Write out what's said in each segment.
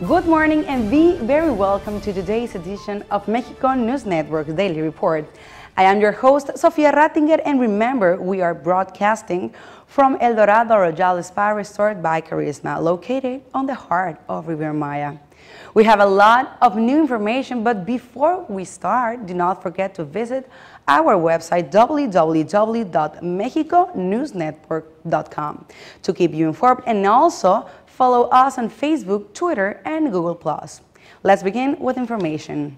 Good morning and be very welcome to today's edition of Mexico News Network's Daily Report. I am your host, Sofia Rattinger, and remember, we are broadcasting from El Dorado Royal Spa Resort by Carisma, located on the heart of Riviera Maya. We have a lot of new information, but before we start, do not forget to visit our website, www.mexiconewsnetwork.com, to keep you informed, and also follow us on Facebook, Twitter, and Google+. Let's begin with information.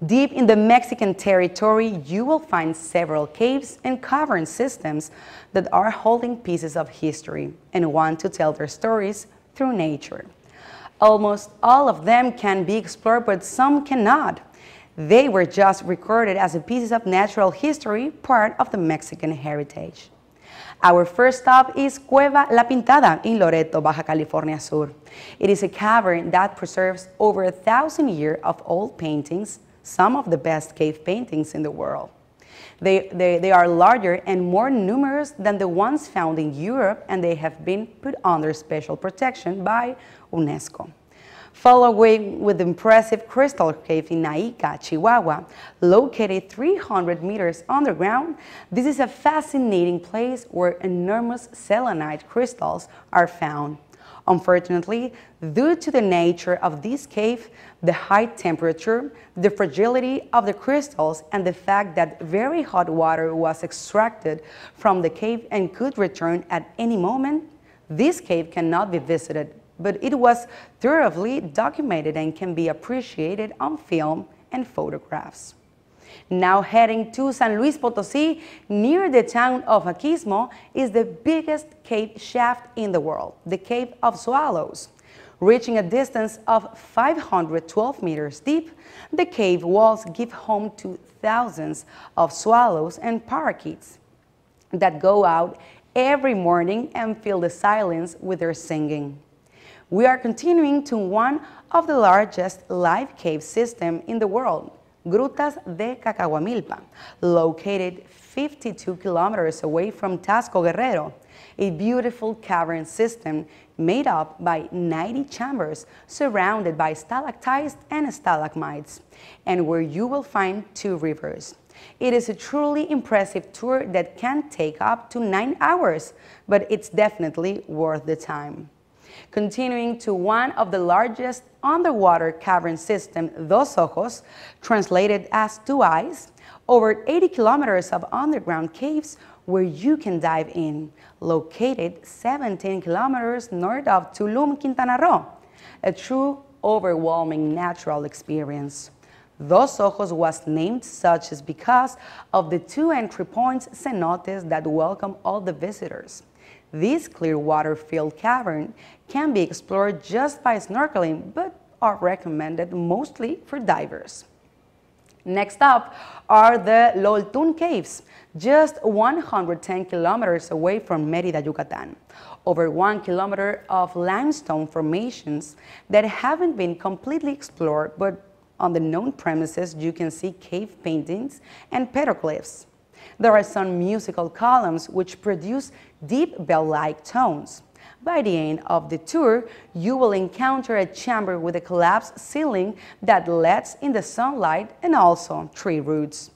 Deep in the Mexican territory, you will find several caves and cavern systems that are holding pieces of history and want to tell their stories through nature. Almost all of them can be explored, but some cannot. They were just recorded as a piece of natural history, part of the Mexican heritage. Our first stop is Cueva La Pintada in Loreto, Baja California Sur. It is a cavern that preserves over 1,000 years of old paintings, some of the best cave paintings in the world. They are larger and more numerous than the ones found in Europe, and they have been put under special protection by UNESCO. Following with the impressive Crystal Cave in Naica, Chihuahua, located 300 meters underground, this is a fascinating place where enormous selenite crystals are found. Unfortunately, due to the nature of this cave, the high temperature, the fragility of the crystals, and the fact that very hot water was extracted from the cave and could return at any moment, this cave cannot be visited, but it was thoroughly documented and can be appreciated on film and photographs. Now heading to San Luis Potosí, near the town of Aquismo, is the biggest cave shaft in the world, the Cave of Swallows. Reaching a distance of 512 meters deep, the cave walls give home to thousands of swallows and parakeets that go out every morning and fill the silence with their singing. We are continuing to one of the largest live cave systems in the world, Grutas de Cacahuamilpa, located 52 kilometers away from Tasco Guerrero, a beautiful cavern system made up by 90 chambers surrounded by stalactites and stalagmites, and where you will find 2 rivers. It is a truly impressive tour that can take up to 9 hours, but it's definitely worth the time. Continuing to one of the largest underwater cavern systems, Dos Ojos, translated as 2 eyes, over 80 kilometers of underground caves where you can dive in, located 17 kilometers north of Tulum, Quintana Roo, a true overwhelming natural experience. Dos Ojos was named such as because of the 2 entry points, cenotes, that welcome all the visitors. This clear water-filled cavern can be explored just by snorkeling, but are recommended mostly for divers. Next up are the Loltún Caves, just 110 kilometers away from Mérida, Yucatan. Over 1 kilometer of limestone formations that haven't been completely explored, but on the known premises you can see cave paintings and petroglyphs. There are some musical columns which produce deep bell-like tones. By the end of the tour, you will encounter a chamber with a collapsed ceiling that lets in the sunlight and also tree roots.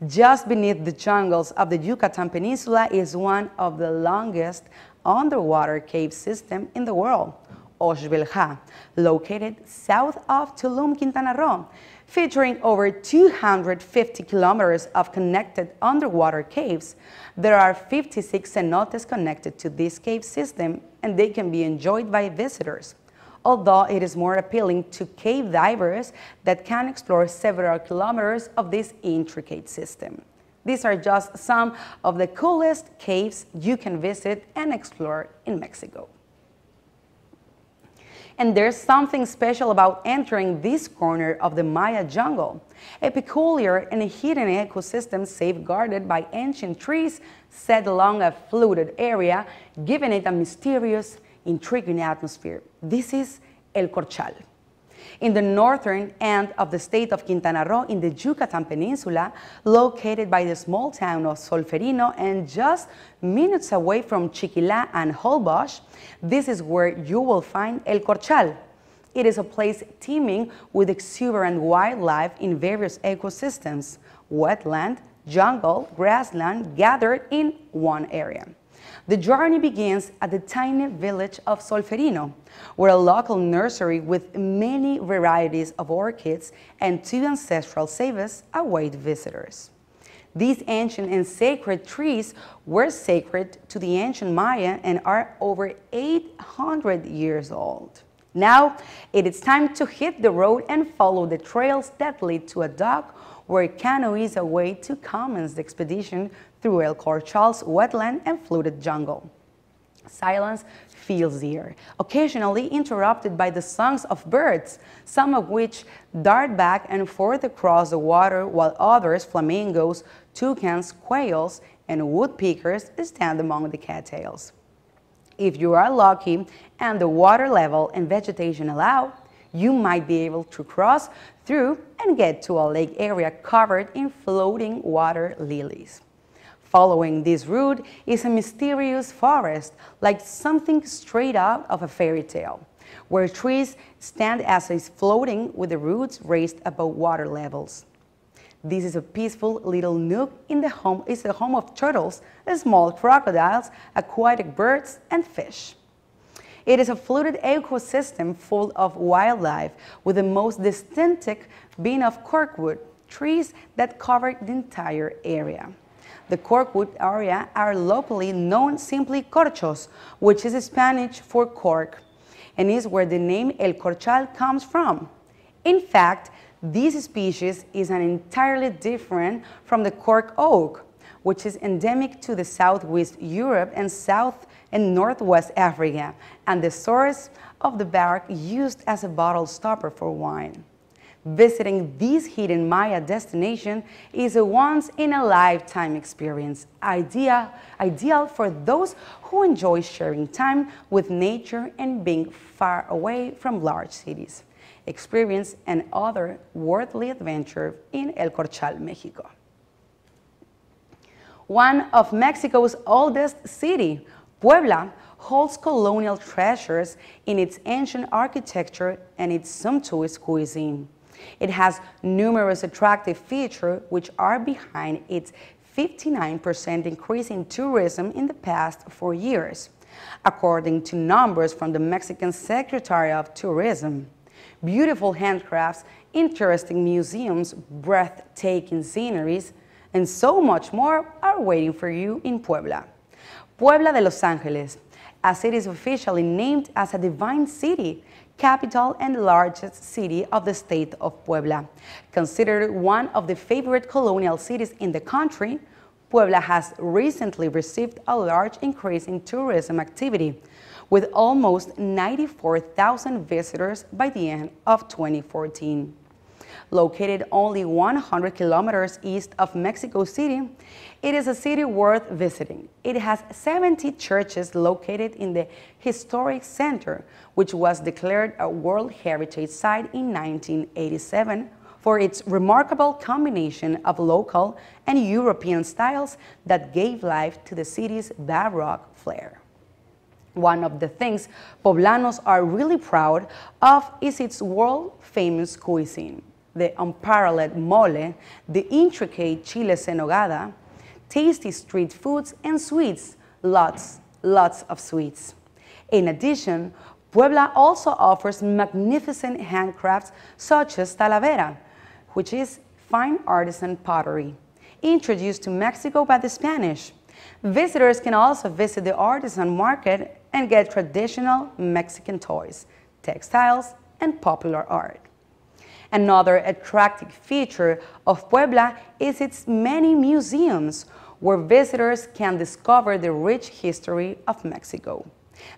Just beneath the jungles of the Yucatan Peninsula is one of the longest underwater cave systems in the world, Xochvelha, located south of Tulum, Quintana Roo, featuring over 250 kilometers of connected underwater caves. There are 56 cenotes connected to this cave system, and they can be enjoyed by visitors, although it is more appealing to cave divers that can explore several kilometers of this intricate system. These are just some of the coolest caves you can visit and explore in Mexico. And there's something special about entering this corner of the Maya jungle, a peculiar and hidden ecosystem safeguarded by ancient trees set along a fluted area, giving it a mysterious, intriguing atmosphere. This is El Corchal. In the northern end of the state of Quintana Roo, in the Yucatan Peninsula, located by the small town of Solferino and just minutes away from Chiquilá and Holbox, this is where you will find El Corchal. It is a place teeming with exuberant wildlife in various ecosystems, wetland, jungle, grassland gathered in one area. The journey begins at the tiny village of Solferino, where a local nursery with many varieties of orchids and 2 ancestral ceibes await visitors. These ancient and sacred trees were sacred to the ancient Maya and are over 800 years old. Now, it is time to hit the road and follow the trails that lead to a dock where canoes await to commence the expedition through El Corchal's wetland and fluted jungle. Silence fills the air, occasionally interrupted by the songs of birds, some of which dart back and forth across the water, while others, flamingos, toucans, quails, and woodpeckers, stand among the cattails. If you are lucky and the water level and vegetation allow, you might be able to cross through and get to a lake area covered in floating water lilies. Following this route is a mysterious forest, like something straight out of a fairy tale, where trees stand as if floating with the roots raised above water levels. This is a peaceful little nook in the home. It's the home of turtles, small crocodiles, aquatic birds, and fish. It is a fluted ecosystem full of wildlife, with the most distinctive being of corkwood, trees that cover the entire area. The corkwood area are locally known simply corchos, which is Spanish for cork, and is where the name El Corchal comes from. In fact, this species is entirely different from the cork oak, which is endemic to the Southwest Europe and South and Northwest Africa, and the source of the bark used as a bottle stopper for wine. Visiting this hidden Maya destination is a once-in-a-lifetime experience, ideal for those who enjoy sharing time with nature and being far away from large cities. Experience an otherworldly adventure in El Corchal, Mexico. One of Mexico's oldest cities, Puebla, holds colonial treasures in its ancient architecture and its sumptuous cuisine. It has numerous attractive features which are behind its 59% increase in tourism in the past 4 years, according to numbers from the Mexican Secretary of Tourism. Beautiful handcrafts, interesting museums, breathtaking sceneries, and so much more are waiting for you in Puebla. Puebla de Los Ángeles, as it is officially named as a divine city, capital and largest city of the state of Puebla. Considered one of the favorite colonial cities in the country, Puebla has recently received a large increase in tourism activity, with almost 94,000 visitors by the end of 2014. Located only 100 kilometers east of Mexico City, it is a city worth visiting. It has 70 churches located in the historic center, which was declared a World Heritage Site in 1987 for its remarkable combination of local and European styles that gave life to the city's Baroque flair. One of the things Poblanos are really proud of is its world-famous cuisine. The unparalleled mole, the intricate chiles en nogada, tasty street foods, and sweets, lots of sweets. In addition, Puebla also offers magnificent handcrafts such as talavera, which is fine artisan pottery, introduced to Mexico by the Spanish. Visitors can also visit the artisan market and get traditional Mexican toys, textiles, and popular art. Another attractive feature of Puebla is its many museums, where visitors can discover the rich history of Mexico.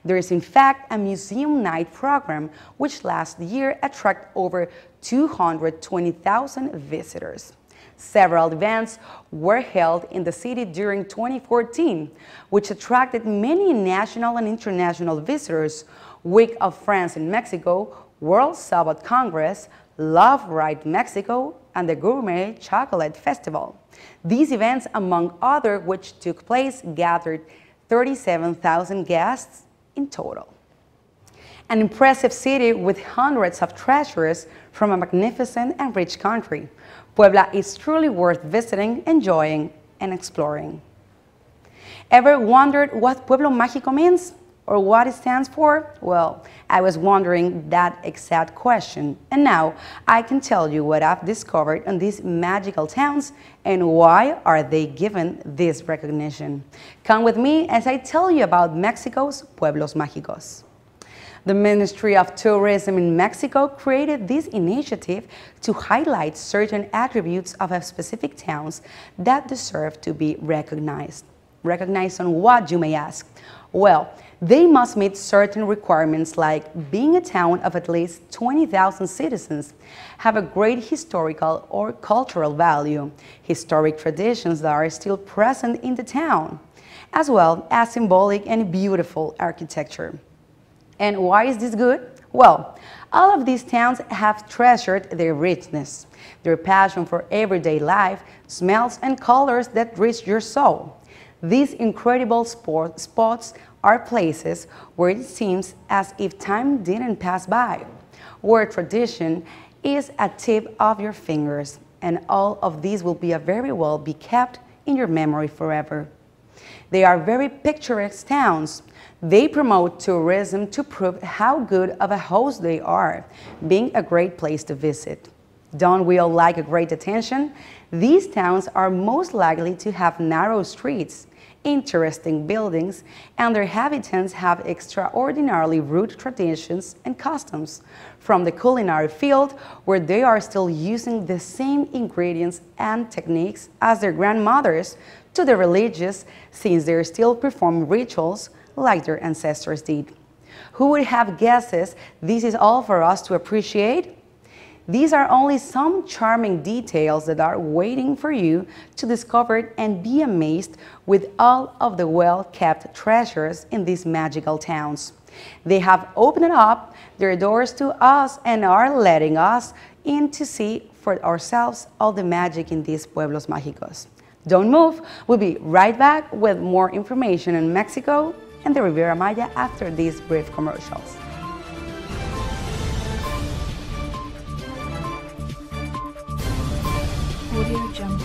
There is in fact a museum night program which last year attracted over 220,000 visitors. Several events were held in the city during 2014, which attracted many national and international visitors: Week of Friends in Mexico, World Sabbath Congress, Love Ride Mexico, and the Gourmet Chocolate Festival. These events, among others which took place, gathered 37,000 guests in total. An impressive city with hundreds of treasures from a magnificent and rich country. Puebla is truly worth visiting, enjoying, and exploring. Ever wondered what Pueblo Mágico means or what it stands for? Well, I was wondering that exact question, and now I can tell you what I've discovered on these magical towns and why are they given this recognition. Come with me as I tell you about Mexico's Pueblos Mágicos. The Ministry of Tourism in Mexico created this initiative to highlight certain attributes of a specific towns that deserve to be recognized. Recognized on what, you may ask? Well, they must meet certain requirements like being a town of at least 20,000 citizens, have a great historical or cultural value, historic traditions that are still present in the town, as well as symbolic and beautiful architecture. And why is this good? Well, all of these towns have treasured their richness, their passion for everyday life, smells and colors that reach your soul. These incredible spots are places where it seems as if time didn't pass by, where tradition is a tip of your fingers, and all of these will be very well be kept in your memory forever. They are very picturesque towns. They promote tourism to prove how good of a host they are, being a great place to visit. Don't we all like a great attention? These towns are most likely to have narrow streets, interesting buildings, and their inhabitants have extraordinarily rude traditions and customs, from the culinary field, where they are still using the same ingredients and techniques as their grandmothers, to the religious, since they still perform rituals like their ancestors did. Who would have guessed this is all for us to appreciate? These are only some charming details that are waiting for you to discover and be amazed with all of the well-kept treasures in these magical towns. They have opened up their doors to us and are letting us in to see for ourselves all the magic in these Pueblos Mágicos. Don't move, we'll be right back with more information on Mexico and the Riviera Maya after these brief commercials. Audio Jungle.